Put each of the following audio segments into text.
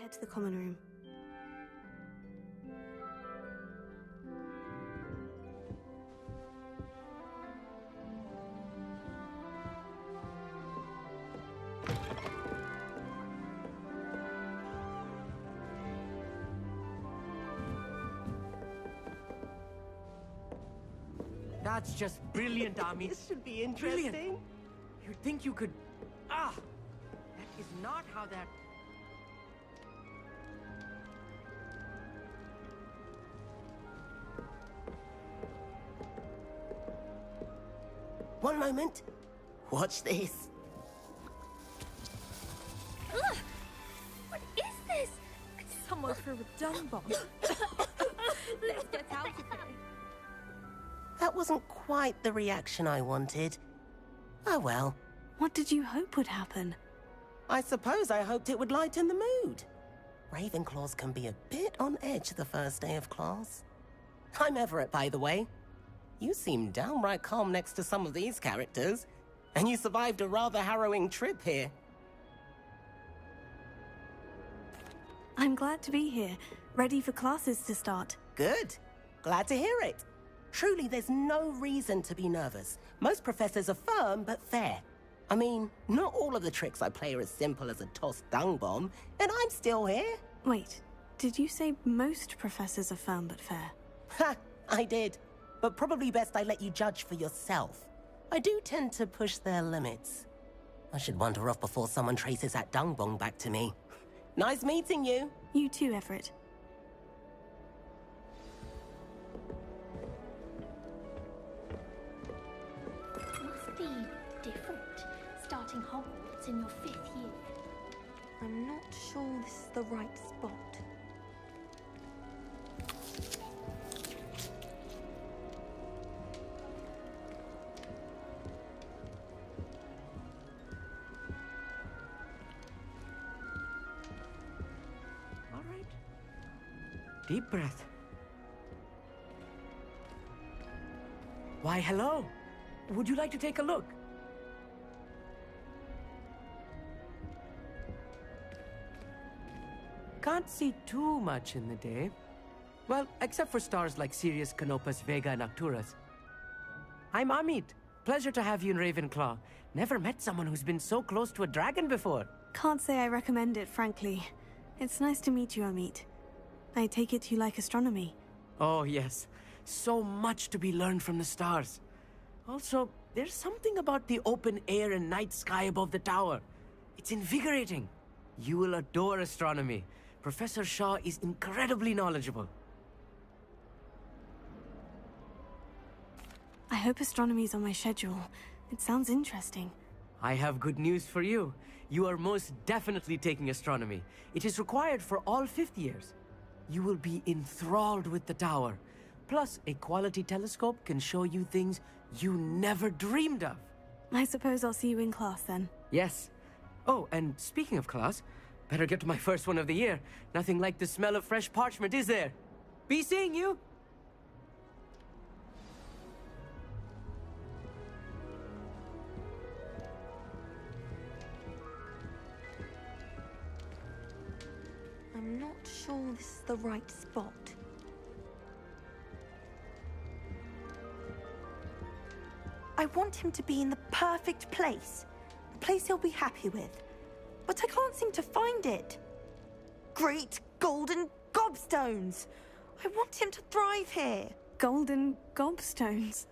head to the common room. That's just brilliant, Ami. This should be interesting. Brilliant. You'd think you could... Ah! That is not how that... One moment. Watch this. Ugh! What is this? Someone threw a dung bomb. Let's get out of here. That wasn't quite the reaction I wanted. Oh well. What did you hope would happen? I suppose I hoped it would lighten the mood. Ravenclaws can be a bit on edge the first day of class. I'm Everett, by the way. You seem downright calm next to some of these characters, and you survived a rather harrowing trip here. I'm glad to be here, ready for classes to start. Good. Glad to hear it. Truly, there's no reason to be nervous. Most professors are firm but fair. I mean, not all of the tricks I play are as simple as a tossed dung bomb, and I'm still here. Wait, did you say most professors are firm but fair? Ha! I did. But probably best I let you judge for yourself. I do tend to push their limits. I should wander off before someone traces that dung bomb back to me. Nice meeting you. You too, Everett. Must be different, starting Hogwarts in your 5th year. I'm not sure this is the right spot. All right. Deep breath. Why, hello. Would you like to take a look? Can't see too much in the day. Well, except for stars like Sirius, Canopus, Vega, and Arcturus. I'm Amit. Pleasure to have you in Ravenclaw. Never met someone who's been so close to a dragon before. Can't say I recommend it, frankly. It's nice to meet you, Amit. I take it you like astronomy. Oh, yes. So much to be learned from the stars. Also, there's something about the open air and night sky above the tower. It's invigorating. You will adore astronomy. Professor Shaw is incredibly knowledgeable. I hope astronomy's on my schedule. It sounds interesting. I have good news for you. You are most definitely taking astronomy. It is required for all 5th years. You will be enthralled with the tower. Plus, a quality telescope can show you things you never dreamed of. I suppose I'll see you in class then. Yes. Oh, and speaking of class, better get to my first one of the year. Nothing like the smell of fresh parchment, is there? Be seeing you! I'm not sure this is the right spot. I want him to be in the perfect place. A place he'll be happy with. But I can't seem to find it. Great golden gobstones! I want him to thrive here. Golden gobstones.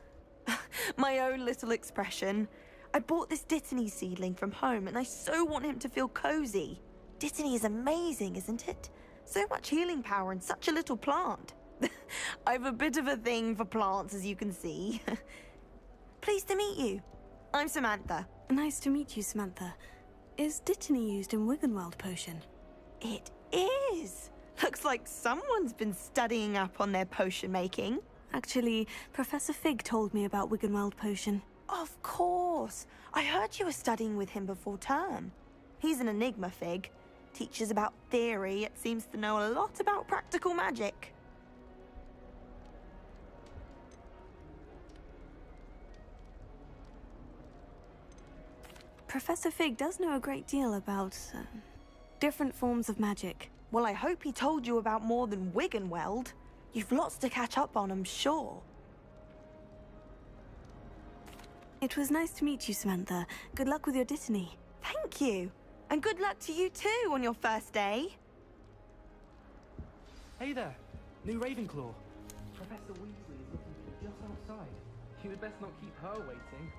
My own little expression. I bought this Dittany seedling from home and I so want him to feel cozy. Dittany is amazing, isn't it? So much healing power in such a little plant. I have a bit of a thing for plants, as you can see. Pleased to meet you. I'm Samantha. Nice to meet you, Samantha. Is Dittany used in Wiggenweld potion? It is. Looks like someone's been studying up on their potion making. Actually, Professor Fig told me about Wiggenweld potion. Of course. I heard you were studying with him before term. He's an enigma, Fig. Teaches about theory, yet seems to know a lot about practical magic. Professor Fig does know a great deal about different forms of magic. Well, I hope he told you about more than Wiggenweld. You've lots to catch up on, I'm sure. It was nice to meet you, Samantha. Good luck with your Dittany. Thank you. And good luck to you too on your first day. Hey there, new Ravenclaw. Professor Weasley is looking for you just outside. You had best not keep her waiting.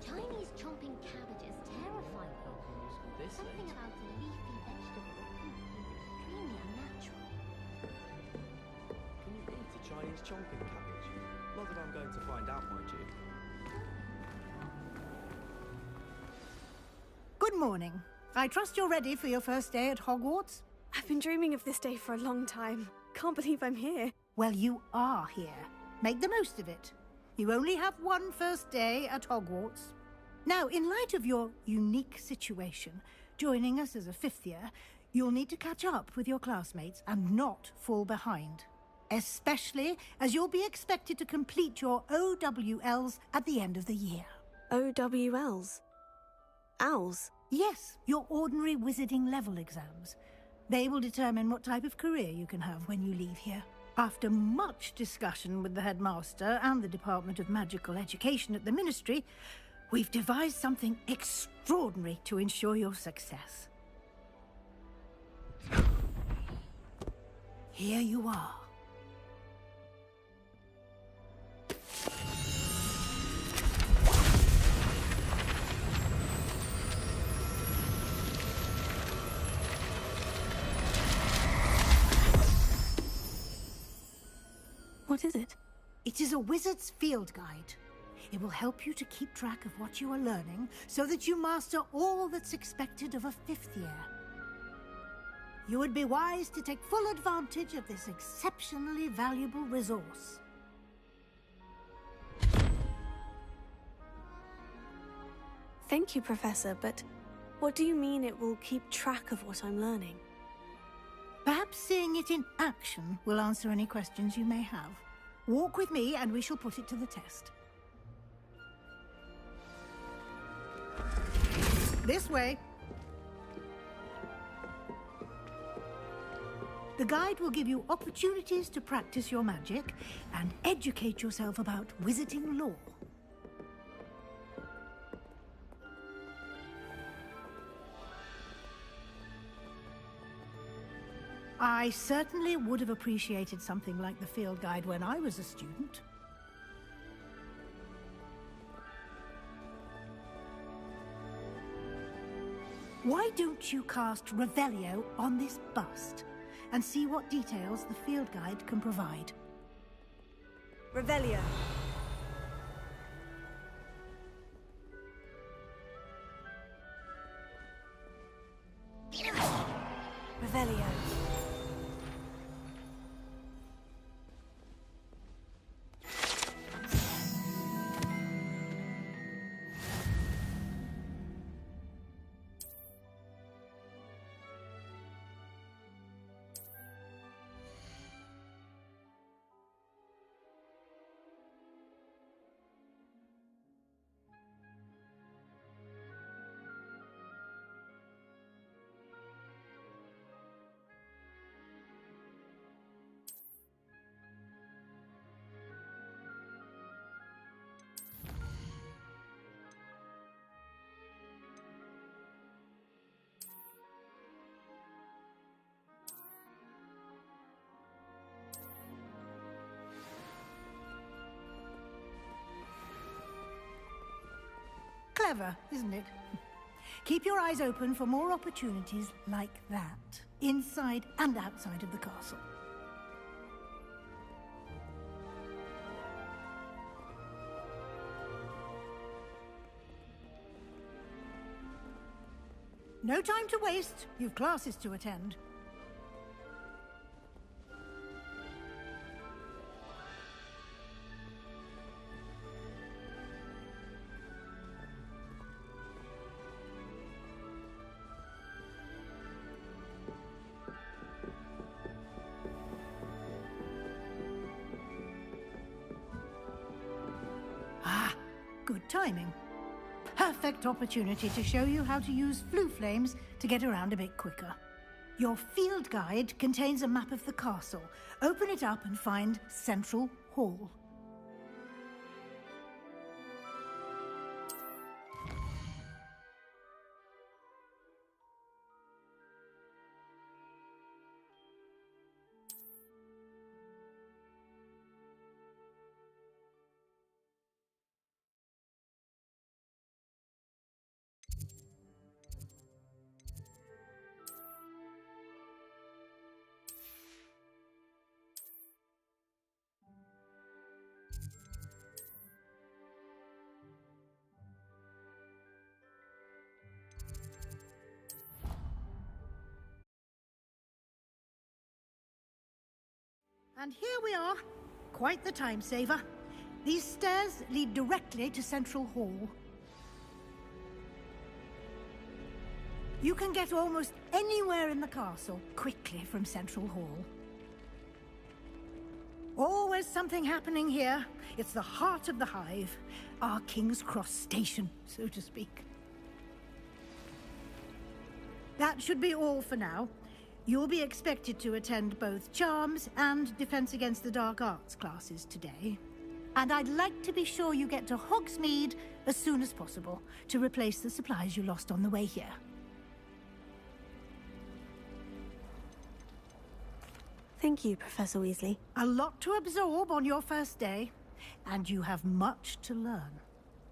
Chinese chomping cabbages terrify me. Something about a leafy vegetable that can be extremely unnatural. Can you eat a Chinese chomping cabbage? Not that I'm going to find out, mind you. Good morning. I trust you're ready for your first day at Hogwarts? I've been dreaming of this day for a long time. Can't believe I'm here. Well, you are here. Make the most of it. You only have one first day at Hogwarts. Now, in light of your unique situation, joining us as a fifth year, you'll need to catch up with your classmates and not fall behind. Especially as you'll be expected to complete your OWLs at the end of the year. OWLs? Owls? Yes, your ordinary wizarding level exams. They will determine what type of career you can have when you leave here. After much discussion with the headmaster and the Department of Magical Education at the Ministry, we've devised something extraordinary to ensure your success. Here you are. What is it? It is a wizard's field guide. It will help you to keep track of what you are learning so that you master all that's expected of a fifth year. You would be wise to take full advantage of this exceptionally valuable resource. Thank you, Professor, but what do you mean it will keep track of what I'm learning? Perhaps seeing it in action will answer any questions you may have. Walk with me and we shall put it to the test. This way. The guide will give you opportunities to practice your magic and educate yourself about wizarding lore. I certainly would have appreciated something like the field guide when I was a student. Why don't you cast Revelio on this bust and see what details the field guide can provide? Revelio. Revelio. Clever, isn't it? Keep your eyes open for more opportunities like that, inside and outside of the castle. No time to waste. You've classes to attend. Good timing. Perfect opportunity to show you how to use flue flames to get around a bit quicker. Your field guide contains a map of the castle. Open it up and find Central Hall. And here we are. Quite the time saver. These stairs lead directly to Central Hall. You can get almost anywhere in the castle quickly from Central Hall. Always something happening here. It's the heart of the hive. Our King's Cross station, so to speak. That should be all for now. You'll be expected to attend both Charms and Defense Against the Dark Arts classes today. And I'd like to be sure you get to Hogsmeade as soon as possible to replace the supplies you lost on the way here. Thank you, Professor Weasley. A lot to absorb on your first day, and you have much to learn.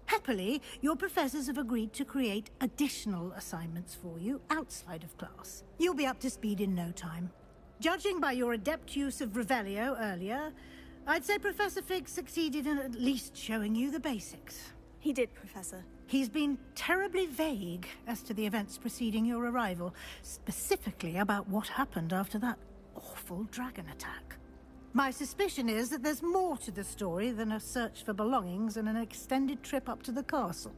Happily, your professors have agreed to create additional assignments for you outside of class. You'll be up to speed in no time. Judging by your adept use of Revelio earlier, I'd say Professor Fig succeeded in at least showing you the basics. He did, Professor. He's been terribly vague as to the events preceding your arrival, specifically about what happened after that awful dragon attack. My suspicion is that there's more to the story than a search for belongings and an extended trip up to the castle.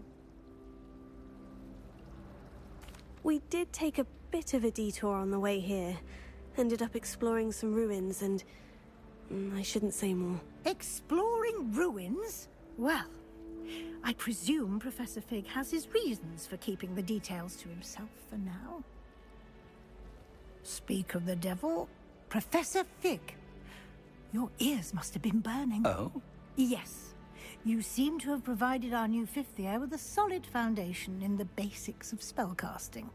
We did take a bit of a detour on the way here. Ended up exploring some ruins and... I shouldn't say more. Exploring ruins? Well, I presume Professor Fig has his reasons for keeping the details to himself for now. Speak of the devil, Professor Fig. Your ears must have been burning. Oh? Yes. You seem to have provided our new fifth year with a solid foundation in the basics of spellcasting.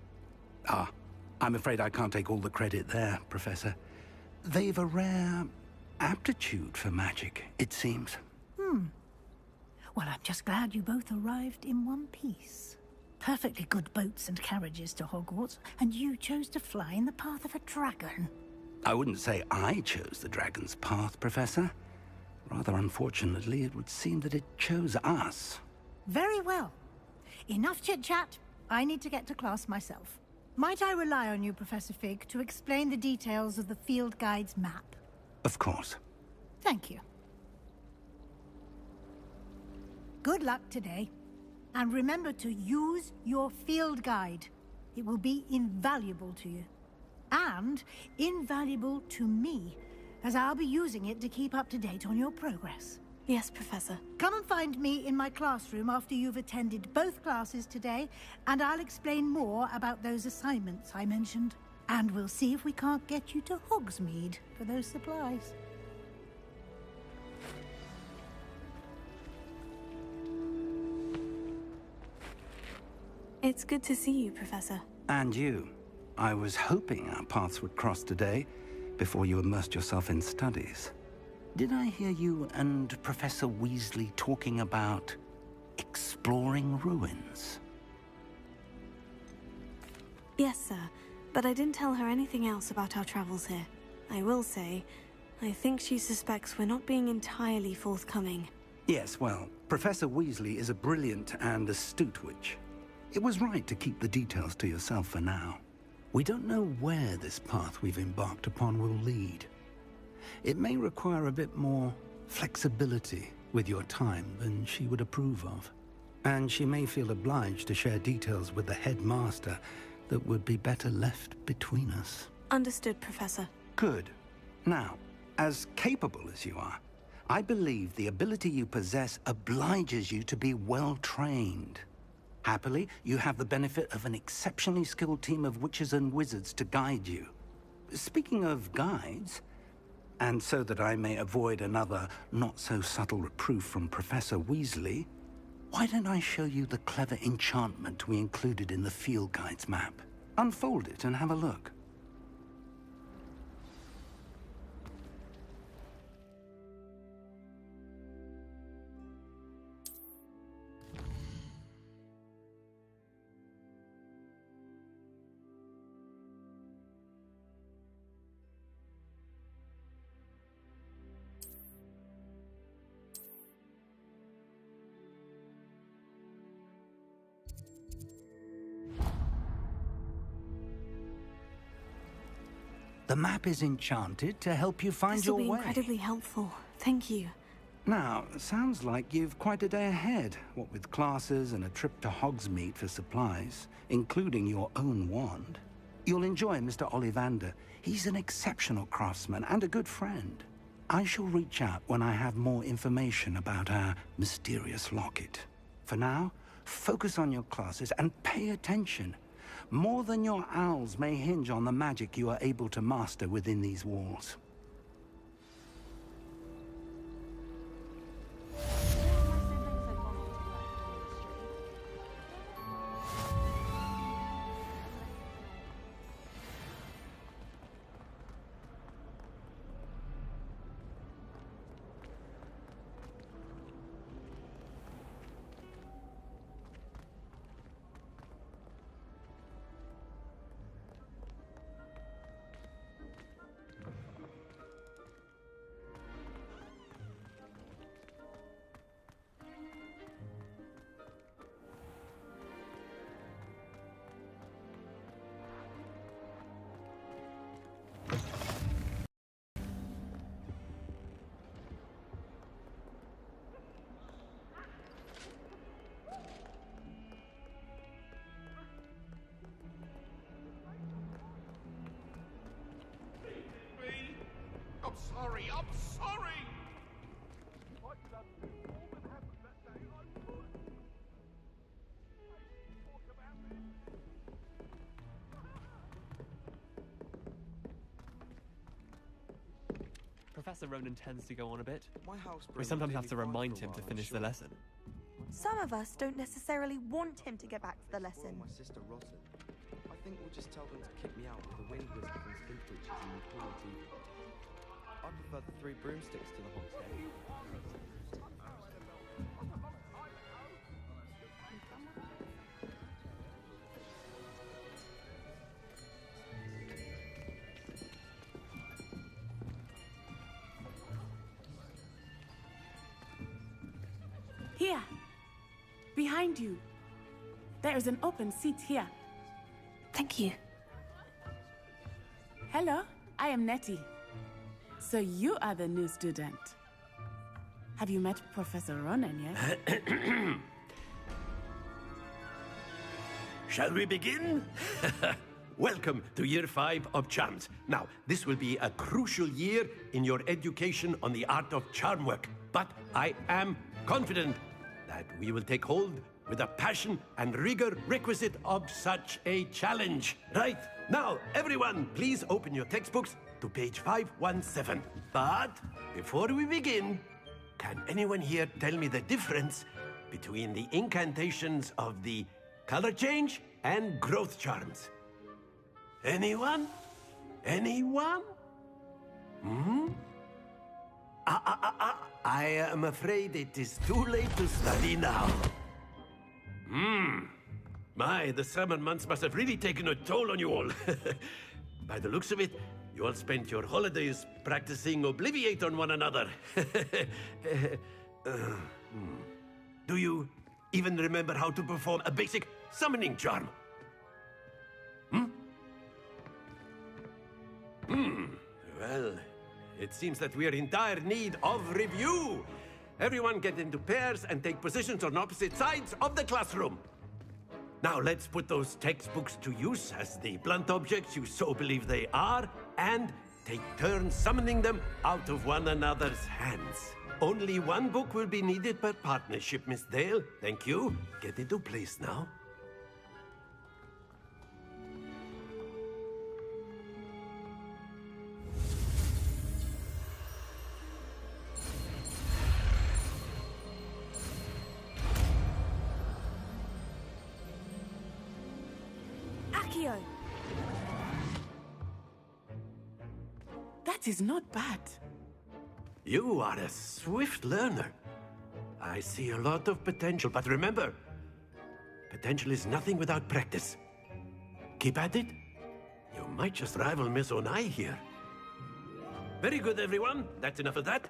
Ah, I'm afraid I can't take all the credit there, Professor. They've a rare aptitude for magic, it seems. Well, I'm just glad you both arrived in one piece. Perfectly good boats and carriages to Hogwarts, and you chose to fly in the path of a dragon. I wouldn't say I chose the dragon's path, Professor. Rather unfortunately, it would seem that it chose us. Very well. Enough chit-chat. I need to get to class myself. Might I rely on you, Professor Fig, to explain the details of the field guide's map? Of course. Thank you. Good luck today. And remember to use your field guide. It will be invaluable to you. And invaluable to me, as I'll be using it to keep up to date on your progress. Yes, Professor. Come and find me in my classroom after you've attended both classes today, and I'll explain more about those assignments I mentioned. And we'll see if we can't get you to Hogsmeade for those supplies. It's good to see you, Professor. And you. I was hoping our paths would cross today, before you immersed yourself in studies. Did I hear you and Professor Weasley talking about exploring ruins? Yes, sir. But I didn't tell her anything else about our travels here. I will say, I think she suspects we're not being entirely forthcoming. Yes, well, Professor Weasley is a brilliant and astute witch. It was right to keep the details to yourself for now. We don't know where this path we've embarked upon will lead. It may require a bit more flexibility with your time than she would approve of. And she may feel obliged to share details with the headmaster that would be better left between us. Understood, Professor. Good. Now, as capable as you are, I believe the ability you possess obliges you to be well-trained. Happily, you have the benefit of an exceptionally skilled team of witches and wizards to guide you. Speaking of guides, and so that I may avoid another not-so-subtle reproof from Professor Weasley, why don't I show you the clever enchantment we included in the field guide's map? Unfold it and have a look. The map is enchanted to help you find your way. This will be incredibly helpful. Thank you. Now, sounds like you've quite a day ahead, what with classes and a trip to Hogsmeade for supplies, including your own wand. You'll enjoy Mr. Ollivander. He's an exceptional craftsman and a good friend. I shall reach out when I have more information about our mysterious locket. For now, focus on your classes and pay attention. More than your owls may hinge on the magic you are able to master within these walls. I'm sorry! Professor Ronan tends to go on a bit. My house We sometimes have to remind him to finish the lesson. Some of us don't necessarily want him to get back to the lesson. My sister rotten. I think we'll just tell them to kick me out with the wind whiskers and spin twitches and the pool TV. I prefer the 3 broomsticks to the hogshead. Here, behind you. There is an open seat here. Thank you. Hello, I am Nettie. So you are the new student. Have you met Professor Ronan yet? Shall we begin? Welcome to Year 5 of Charms. Now, this will be a crucial year in your education on the art of charm work. But I am confident that we will take hold with the passion and rigor requisite of such a challenge. Right, now, everyone, please open your textbooks to page 517. But before we begin, can anyone here tell me the difference between the incantations of the color change and growth charms? Anyone? Anyone? I am afraid it is too late to study now. My, the summer months must have really taken a toll on you all. By the looks of it, you all spent your holidays practicing Obliviate on one another. Do you even remember how to perform a basic summoning charm? Well, it seems that we are in dire need of review. Everyone get into pairs and take positions on opposite sides of the classroom. Now let's put those textbooks to use as the blunt objects you so believe they are, and take turns summoning them out of one another's hands. Only one book will be needed per partnership, Miss Dale. Thank you. Get into place now. Accio! That is not bad. You are a swift learner. I see a lot of potential, but remember, potential is nothing without practice. Keep at it. You might just rival Miss Onai here. Very good, everyone. That's enough of that.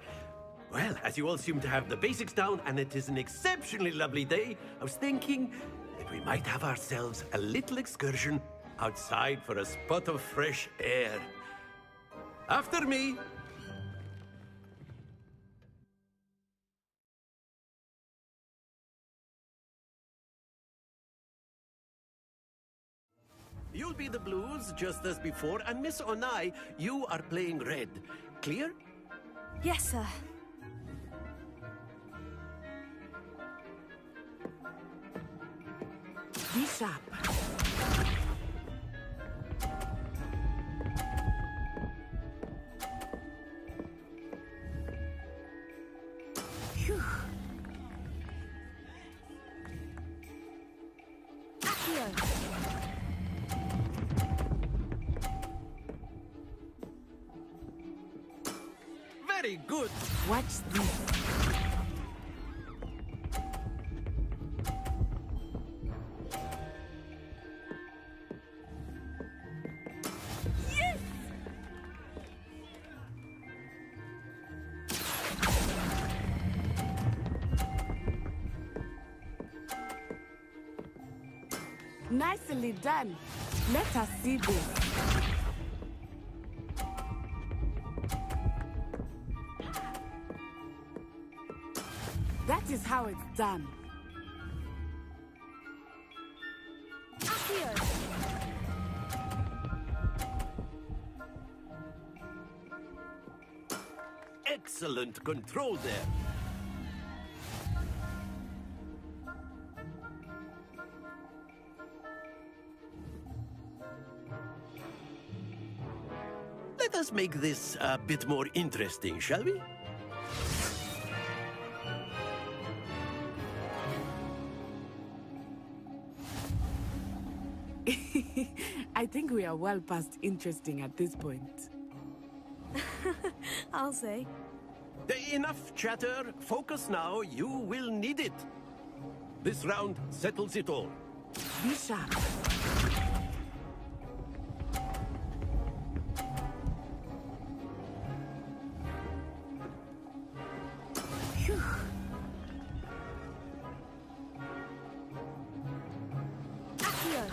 Well, as you all seem to have the basics down, and it is an exceptionally lovely day, I was thinking that we might have ourselves a little excursion outside for a spot of fresh air. After me. You'll be the blues, just as before, and Miss Onai, you are playing red. Clear? Yes, sir. Be sharp. Phew. Accio! Very good. Watch this. Yes! Nicely done. Let us see this. That is how it's done. Accio! Excellent control there. Let us make this a bit more interesting, shall we? I think we are well past interesting at this point. I'll say. Enough chatter. Focus now. You will need it. This round settles it all. Be sharp. Phew. Accio!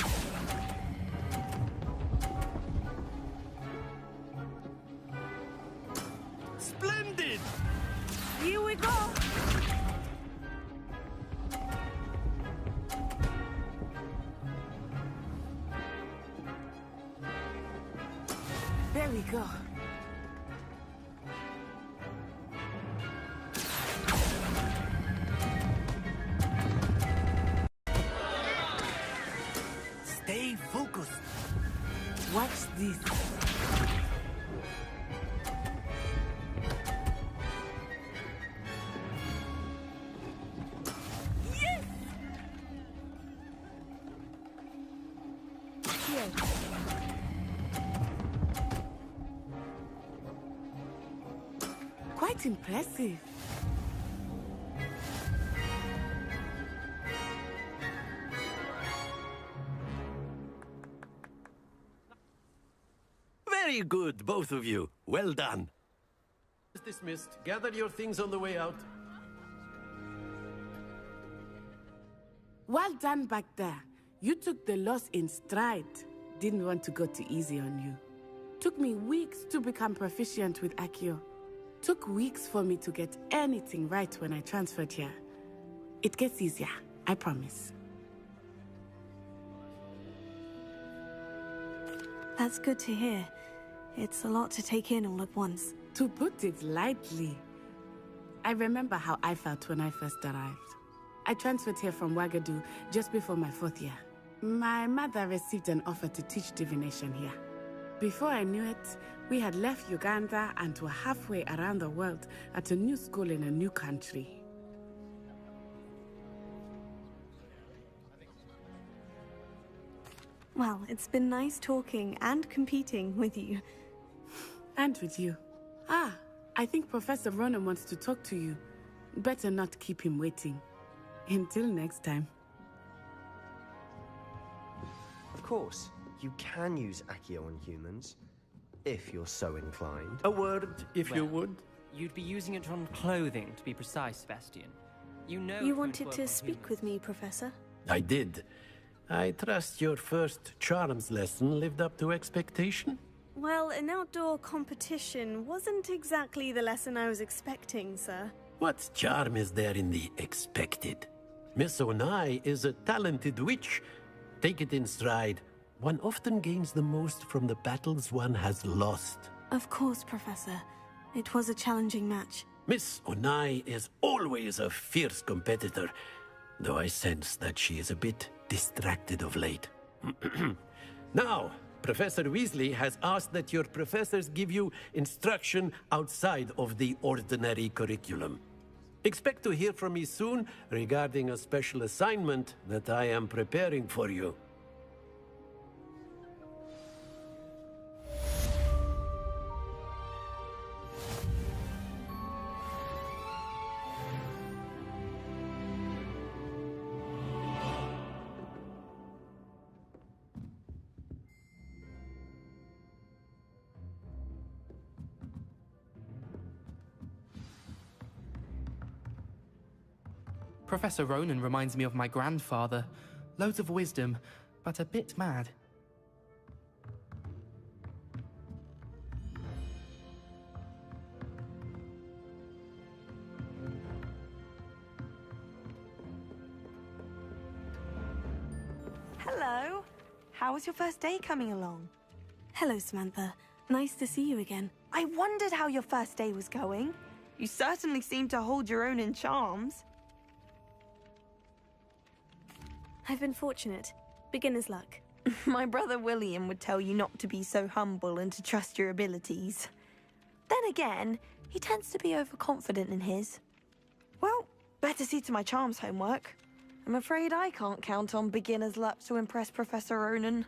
Splendid! Here we go. There we go. Stay focused. Watch this. Yes! Accio! Quite impressive. Very good, both of you. Well done. Dismissed. Gather your things on the way out. Well done back there. You took the loss in stride. Didn't want to go too easy on you. Took me weeks to become proficient with Accio. Took weeks for me to get anything right when I transferred here. It gets easier, I promise. That's good to hear. It's a lot to take in all at once. To put it lightly. I remember how I felt when I first arrived. I transferred here from Wagadu just before my 4th year. My mother received an offer to teach divination here. Before I knew it, we had left Uganda and were halfway around the world at a new school in a new country. Well, it's been nice talking and competing with you. And with you. Ah, I think Professor Ronan wants to talk to you. Better not keep him waiting. Until next time. Of course, you can use Accio on humans, if you're so inclined. A word, if you would. You'd be using it on clothing, to be precise, Sebastian. You know... You wanted to speak with me, Professor? I did. I trust your first charms lesson lived up to expectation? Well, an outdoor competition wasn't exactly the lesson I was expecting, sir. What charm is there in the expected? Miss Onai is a talented witch. Take it in stride. One often gains the most from the battles one has lost. Of course, Professor. It was a challenging match. Miss Onai is always a fierce competitor, though I sense that she is a bit distracted of late. Now, Professor Weasley has asked that your professors give you instruction outside of the ordinary curriculum. Expect to hear from me soon regarding a special assignment that I am preparing for you. Professor Ronan reminds me of my grandfather. Loads of wisdom, but a bit mad. Hello. How was your first day coming along? Hello, Samantha. Nice to see you again. I wondered how your first day was going. You certainly seem to hold your own in charms. I've been fortunate. Beginner's luck. My brother William would tell you not to be so humble and to trust your abilities. Then again, he tends to be overconfident in his. Well, better see to my charms homework. I'm afraid I can't count on beginner's luck to impress Professor Ronan.